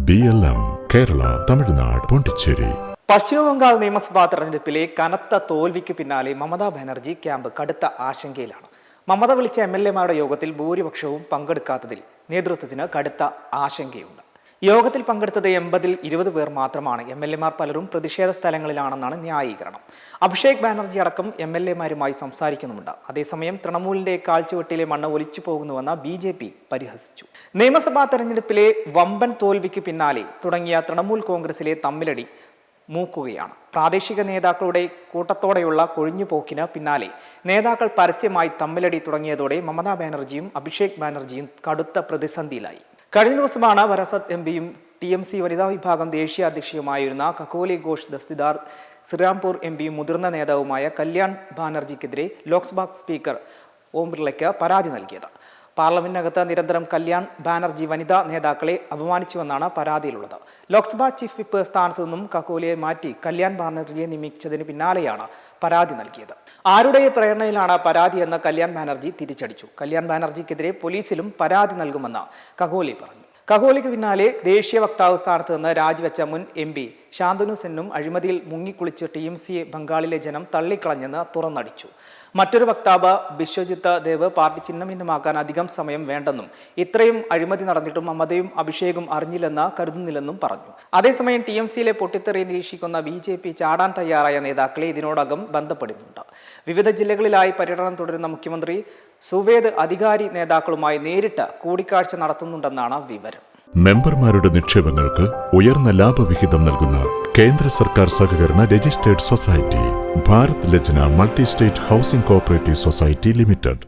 BLM, Kerala, Tamil Nadu, Pondicherry. Paschim Bangal നിയമസഭാ തെരഞ്ഞെടുപ്പിലെ കനത്ത തോൽവിക്ക് പിന്നാലെ മമതാ ബാനർജി ക്യാമ്പ് കടുത്ത ആശങ്കയിലാണ്. മമത വിളിച്ച MLA-മാരുടെ യോഗത്തിൽ ഭൂരിപക്ഷവും പങ്കെടുക്കാത്തതിൽ നേതൃത്വത്തിന് കടുത്ത ആശങ്കയുണ്ട്. യോഗത്തിൽ പങ്കെടുത്തത് 80-ൽ 20 പേർ മാത്രമാണ്. MLA-മാർ പലരും പ്രതിഷേധ സ്ഥലങ്ങളിലാണെന്നാണ് ന്യായീകരണം. അഭിഷേക് ബാനർജി അടക്കം MLA-മാരുമായി സംസാരിക്കുന്നുമുണ്ട്. അതേസമയം തൃണമൂലിന്റെ കാൽച്ചുവട്ടിലെ മണ്ണ് ഒലിച്ചു പോകുന്നുവെന്ന് BJP പരിഹസിച്ചു. നിയമസഭാ തെരഞ്ഞെടുപ്പിലെ വമ്പൻ തോൽവിക്ക് പിന്നാലെ തുടങ്ങിയ തൃണമൂൽ കോൺഗ്രസിലെ തമ്മിലടി മൂക്കുകയാണ്. പ്രാദേശിക നേതാക്കളുടെ കൂട്ടത്തോടെയുള്ള കൊഴിഞ്ഞുപോക്കിന് പിന്നാലെ നേതാക്കൾ പരസ്യമായി തമ്മിലടി തുടങ്ങിയതോടെ മമതാ ബാനർജിയും അഭിഷേക് ബാനർജിയും കടുത്ത പ്രതിസന്ധിയിലായി. കഴിഞ്ഞ ദിവസമാണ് വരസത് MPയും TMC വനിതാ വിഭാഗം ദേശീയ അധ്യക്ഷയുമായിരുന്ന കക്കോലി ഘോഷ് ദസ്തിദാർ, ശ്രീരാംപൂർ MPയും മുതിർന്ന നേതാവുമായ കല്യാൺ ബാനർജിക്കെതിരെ ലോക്സഭാ സ്പീക്കർ ഓം ബിർളയ്ക്ക് പരാതി നൽകിയത്. പാർലമെന്റിനകത്ത് നിരന്തരം കല്യാൺ ബാനർജി വനിതാ നേതാക്കളെ അപമാനിച്ചുവെന്നാണ് പരാതിയിലുള്ളത്. ലോക്സഭാ ചീഫ് വിപ്പ് സ്ഥാനത്തു നിന്നും കക്കോലിയെ മാറ്റി കല്യാൺ ബാനർജിയെ നിയമിച്ചതിന് പിന്നാലെയാണ് പരാതി നൽകിയത്. ആരുടെ പ്രേരണയിലാണ് പരാതിയെന്ന് കല്യാൺ ബാനർജി തിരിച്ചടിച്ചു. കല്യാൺ ബാനർജിക്കെതിരെ പോലീസിലും പരാതി നൽകുമെന്ന് കക്കോലി പറഞ്ഞു. കക്കോലിക്ക് പിന്നാലെ ദേശീയ വക്താവ് സ്ഥാനത്ത് നിന്ന് രാജിവെച്ച മുൻ MP ശാന്തനു സെന്നും അഴിമതിയിൽ മുങ്ങിക്കുളിച്ച് TMCയെ ബംഗാളിലെ ജനം തള്ളിക്കളഞ്ഞെന്ന് തുറന്നടിച്ചു. മറ്റൊരു വക്താവ് ബിശ്വജിത്ത് ദേവ് പാർട്ടി ചിഹ്നഭിന്നമാക്കാൻ അധികം സമയം വേണ്ടെന്നും ഇത്രയും അഴിമതി നടന്നിട്ടും മമതയും അഭിഷേകും അറിഞ്ഞില്ലെന്ന് കരുതുന്നില്ലെന്നും പറഞ്ഞു. അതേസമയം TMCയിലെ പൊട്ടിത്തെറി നിരീക്ഷിക്കുന്ന BJP ചാടാൻ തയ്യാറായ നേതാക്കളെ ഇതിനോടകം ബന്ധപ്പെടുന്നുണ്ട്. വിവിധ ജില്ലകളിലായി പര്യടനം തുടരുന്ന മുഖ്യമന്ത്രി സുവേദ് അധികാരി നേതാക്കളുമായി നേരിട്ട് കൂടിക്കാഴ്ച നടത്തുന്നുണ്ടെന്നാണ് വിവരം. മെമ്പർമാരുടെ നിക്ഷേപങ്ങൾക്ക് ഉയർന്ന ലാഭവിഹിതം നൽകുന്ന കേന്ദ്ര സർക്കാർ സഹകരണ registered society Bharat Lajna multi state housing cooperative society limited.